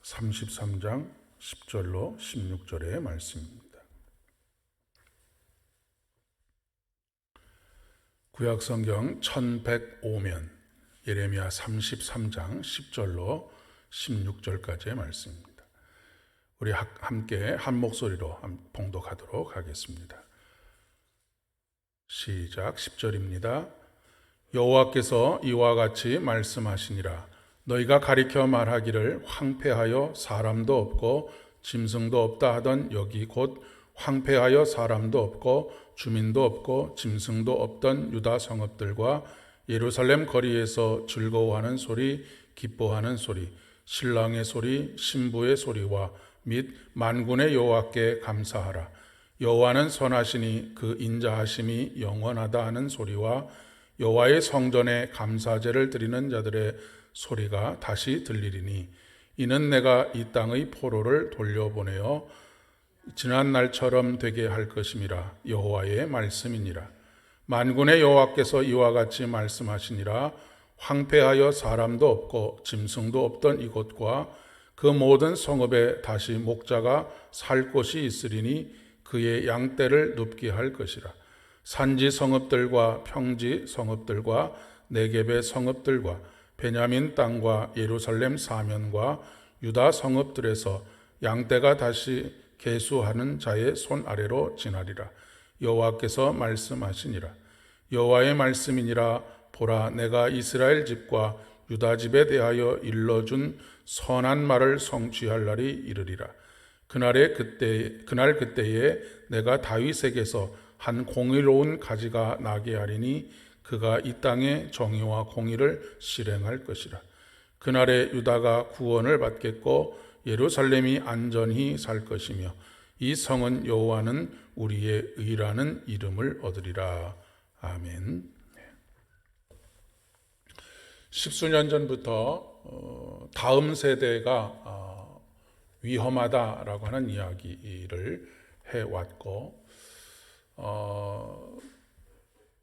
33장 10절로 16절의 말씀입니다. 구약성경 1105면 예레미야 33장 10절로 16절까지의 말씀입니다. 우리 함께 한 목소리로 봉독하도록 하겠습니다. 시작. 10절입니다. 여호와께서 이와 같이 말씀하시니라. 너희가 가리켜 말하기를 황폐하여 사람도 없고 짐승도 없다 하던 여기 곧 황폐하여 사람도 없고 주민도 없고 짐승도 없던 유다 성읍들과 예루살렘 거리에서 즐거워하는 소리, 기뻐하는 소리, 신랑의 소리, 신부의 소리와 및 만군의 여호와께 감사하라. 여호와는 선하시니 그 인자하심이 영원하다 하는 소리와 여호와의 성전에 감사제를 드리는 자들의 소리가 다시 들리리니 이는 내가 이 땅의 포로를 돌려보내어 지난 날처럼 되게 할 것임이라. 여호와의 말씀이니라. 만군의 여호와께서 이와 같이 말씀하시니라. 황폐하여 사람도 없고 짐승도 없던 이곳과 그 모든 성읍에 다시 목자가 살 곳이 있으리니 그의 양떼를 눕게 할 것이라. 산지 성읍들과 평지 성읍들과 네겝의 성읍들과 베냐민 땅과 예루살렘 사면과 유다 성읍들에서 양떼가 다시 계수하는 자의 손 아래로 지나리라. 여호와께서 말씀하시니라. 여호와의 말씀이니라. 보라, 내가 이스라엘 집과 유다 집에 대하여 일러준 선한 말을 성취할 날이 이르리라. 그날 그때에 내가 다윗에게서 한 공의로운 가지가 나게 하리니 그가 이 땅에 정의와 공의를 실행할 것이라. 그날에 유다가 구원을 받겠고 예루살렘이 안전히 살 것이며 이 성은 여호와는 우리의 의라는 이름을 얻으리라. 아멘. 십수년 전부터 다음 세대가 위험하다라고 하는 이야기를 해왔고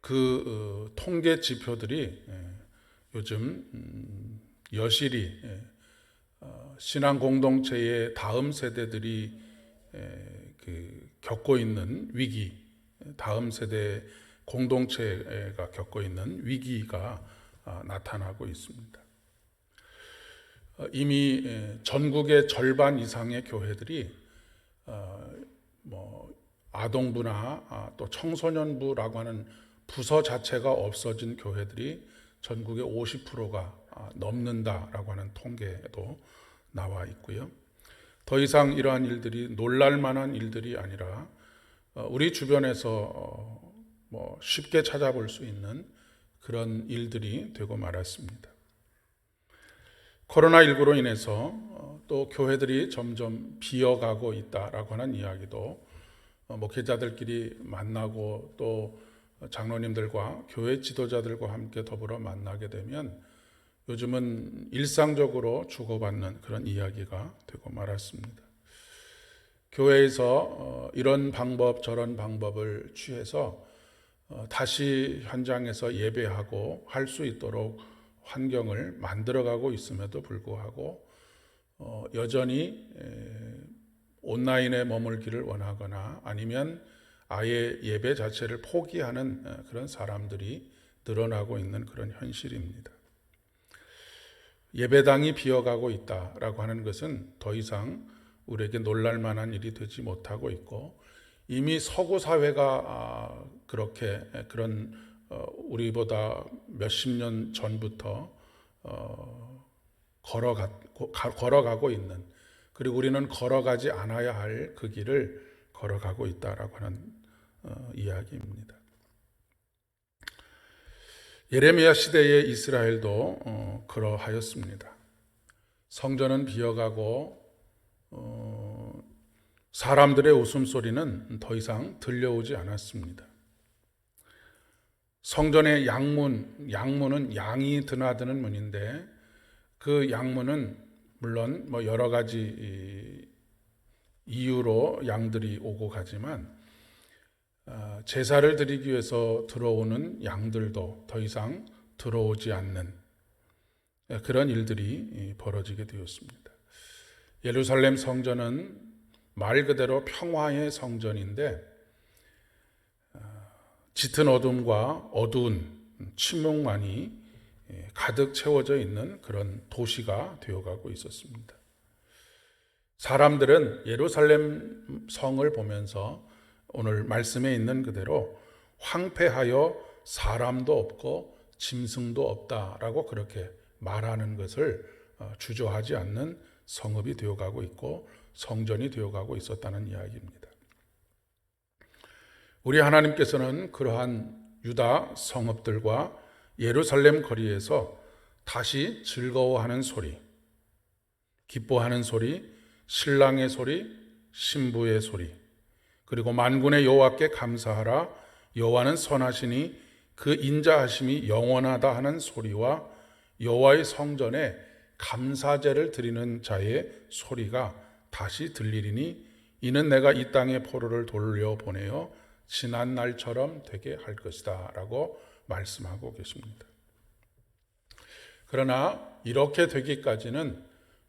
그 통계 지표들이 요즘 여실히 신앙 공동체의 다음 세대들이 겪고 있는 위기, 다음 세대 공동체가 겪고 있는 위기가 나타나고 있습니다. 이미 전국의 절반 이상의 교회들이 아동부나 또 청소년부라고 하는 부서 자체가 없어진 교회들이 전국의 50%가 넘는다라고 하는 통계도 나와 있고요. 더 이상 이러한 일들이 놀랄 만한 일들이 아니라 우리 주변에서 쉽게 찾아볼 수 있는 그런 일들이 되고 말았습니다. 코로나19로 인해서 또 교회들이 점점 비어가고 있다라고 하는 이야기도 목회자들끼리 만나고 또 장로님들과 교회 지도자들과 함께 더불어 만나게 되면 요즘은 일상적으로 주고받는 그런 이야기가 되고 말았습니다. 교회에서 이런 방법 저런 방법을 취해서 다시 현장에서 예배하고 할 수 있도록 환경을 만들어가고 있음에도 불구하고 여전히 온라인에 머물기를 원하거나 아니면 아예 예배 자체를 포기하는 그런 사람들이 늘어나고 있는 그런 현실입니다. 예배당이 비어가고 있다라고 하는 것은 더 이상 우리에게 놀랄 만한 일이 되지 못하고 있고 이미 서구 사회가 그렇게 그런 우리보다 몇십 년 전부터 걸어가고 있는, 그리고 우리는 걸어가지 않아야 할 그 길을 걸어가고 있다라고 하는 이야기입니다. 예레미야 시대의 이스라엘도 그러하였습니다. 성전은 비어가고 사람들의 웃음소리는 더 이상 들려오지 않았습니다. 성전의 양문은 양이 드나드는 문인데 그 양문은 물론 여러 가지 이유로 양들이 오고 가지만 제사를 드리기 위해서 들어오는 양들도 더 이상 들어오지 않는 그런 일들이 벌어지게 되었습니다. 예루살렘 성전은 말 그대로 평화의 성전인데 짙은 어둠과 어두운 침묵만이 가득 채워져 있는 그런 도시가 되어가고 있었습니다. 사람들은 예루살렘 성을 보면서 오늘 말씀에 있는 그대로 황폐하여 사람도 없고 짐승도 없다라고 그렇게 말하는 것을 주저하지 않는 성읍이 되어가고 있고 성전이 되어가고 있었다는 이야기입니다. 우리 하나님께서는 그러한 유다 성읍들과 예루살렘 거리에서 다시 즐거워하는 소리, 기뻐하는 소리, 신랑의 소리, 신부의 소리, 그리고 만군의 여호와께 감사하라, 여호와는 선하시니 그 인자하심이 영원하다 하는 소리와 여호와의 성전에 감사제를 드리는 자의 소리가 다시 들리리니 이는 내가 이 땅에 포로를 돌려보내어 지난 날처럼 되게 할 것이다 라고 말씀하고 계십니다. 그러나 이렇게 되기까지는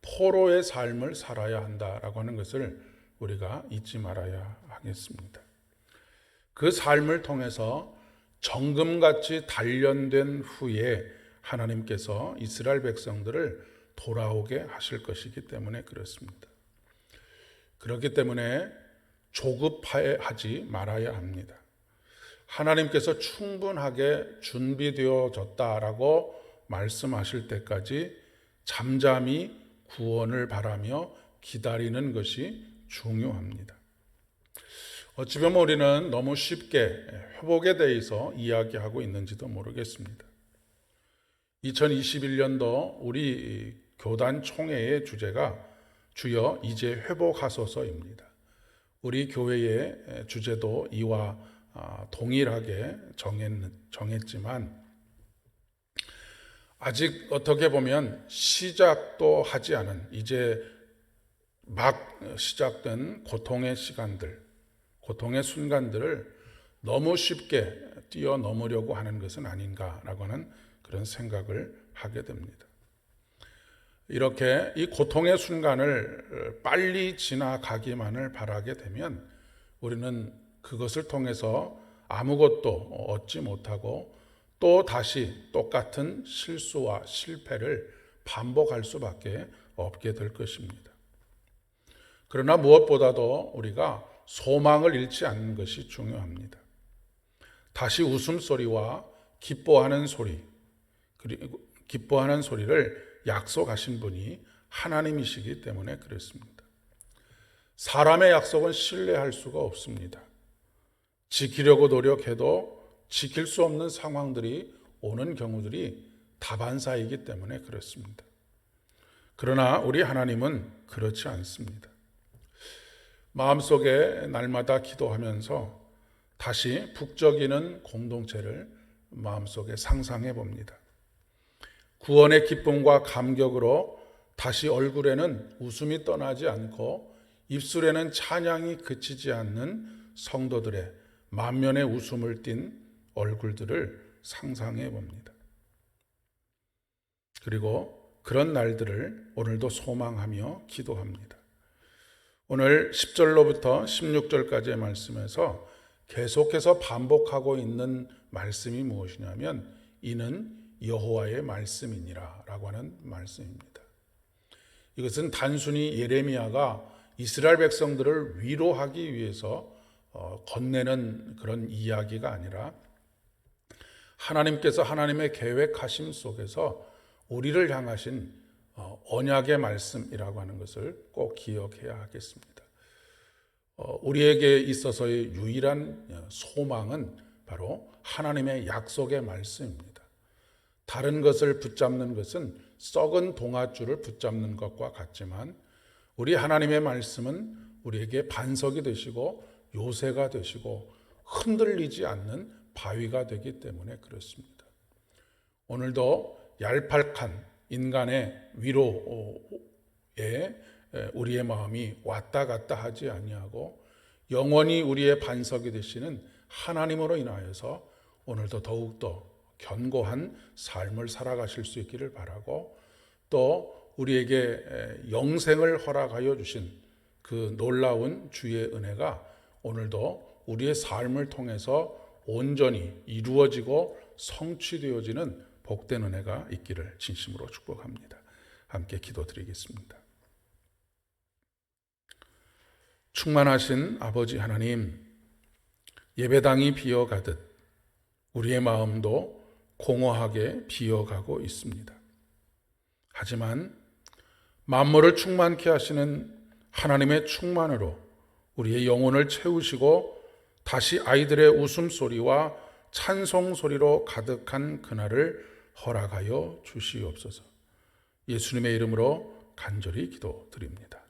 포로의 삶을 살아야 한다라고 하는 것을 우리가 잊지 말아야 하겠습니다. 그 삶을 통해서 정금같이 단련된 후에 하나님께서 이스라엘 백성들을 돌아오게 하실 것이기 때문에 그렇습니다. 그렇기 때문에 조급하지 말아야 합니다. 하나님께서 충분하게 준비되어졌다라고 말씀하실 때까지 잠잠히 구원을 바라며 기다리는 것이 중요합니다. 어찌 보면 우리는 너무 쉽게 회복에 대해서 이야기하고 있는지도 모르겠습니다. 2021년도 우리 교단 총회의 주제가 주여 이제 회복하소서입니다. 우리 교회의 주제도 이와 동일하게 정했지만 아직 어떻게 보면 시작도 하지 않은 이제 막 시작된 고통의 시간들, 고통의 순간들을 너무 쉽게 뛰어넘으려고 하는 것은 아닌가라고 하는 그런 생각을 하게 됩니다. 이렇게 이 고통의 순간을 빨리 지나가기만을 바라게 되면 우리는 그것을 통해서 아무것도 얻지 못하고 또 다시 똑같은 실수와 실패를 반복할 수밖에 없게 될 것입니다. 그러나 무엇보다도 우리가 소망을 잃지 않는 것이 중요합니다. 다시 웃음소리와 기뻐하는 소리, 그리고 기뻐하는 소리를 약속하신 분이 하나님이시기 때문에 그렇습니다. 사람의 약속은 신뢰할 수가 없습니다. 지키려고 노력해도 지킬 수 없는 상황들이 오는 경우들이 다반사이기 때문에 그렇습니다. 그러나 우리 하나님은 그렇지 않습니다. 마음속에 날마다 기도하면서 다시 북적이는 공동체를 마음속에 상상해 봅니다. 구원의 기쁨과 감격으로 다시 얼굴에는 웃음이 떠나지 않고 입술에는 찬양이 그치지 않는 성도들의 만면의 웃음을 띤 얼굴들을 상상해 봅니다. 그리고 그런 날들을 오늘도 소망하며 기도합니다. 오늘 10절로부터 16절까지의 말씀에서 계속해서 반복하고 있는 말씀이 무엇이냐면 이는 여호와의 말씀이니라 라고 하는 말씀입니다. 이것은 단순히 예레미야가 이스라엘 백성들을 위로하기 위해서 건네는 그런 이야기가 아니라 하나님께서 하나님의 계획하심 속에서 우리를 향하신 언약의 말씀이라고 하는 것을 꼭 기억해야 하겠습니다. 우리에게 있어서의 유일한 소망은 바로 하나님의 약속의 말씀입니다. 다른 것을 붙잡는 것은 썩은 동아줄을 붙잡는 것과 같지만 우리 하나님의 말씀은 우리에게 반석이 되시고 요새가 되시고 흔들리지 않는 바위가 되기 때문에 그렇습니다. 오늘도 얄팍한 인간의 위로에 우리의 마음이 왔다 갔다 하지 아니하고 영원히 우리의 반석이 되시는 하나님으로 인하여서 오늘도 더욱더 견고한 삶을 살아가실 수 있기를 바라고 또 우리에게 영생을 허락하여 주신 그 놀라운 주의 은혜가 오늘도 우리의 삶을 통해서 온전히 이루어지고 성취되어지는 복된 은혜가 있기를 진심으로 축복합니다. 함께 기도드리겠습니다. 충만하신 아버지 하나님, 예배당이 비어가듯 우리의 마음도 공허하게 비어가고 있습니다. 하지만 만물을 충만케 하시는 하나님의 충만으로 우리의 영혼을 채우시고 다시 아이들의 웃음소리와 찬송소리로 가득한 그날을 허락하여 주시옵소서. 예수님의 이름으로 간절히 기도드립니다.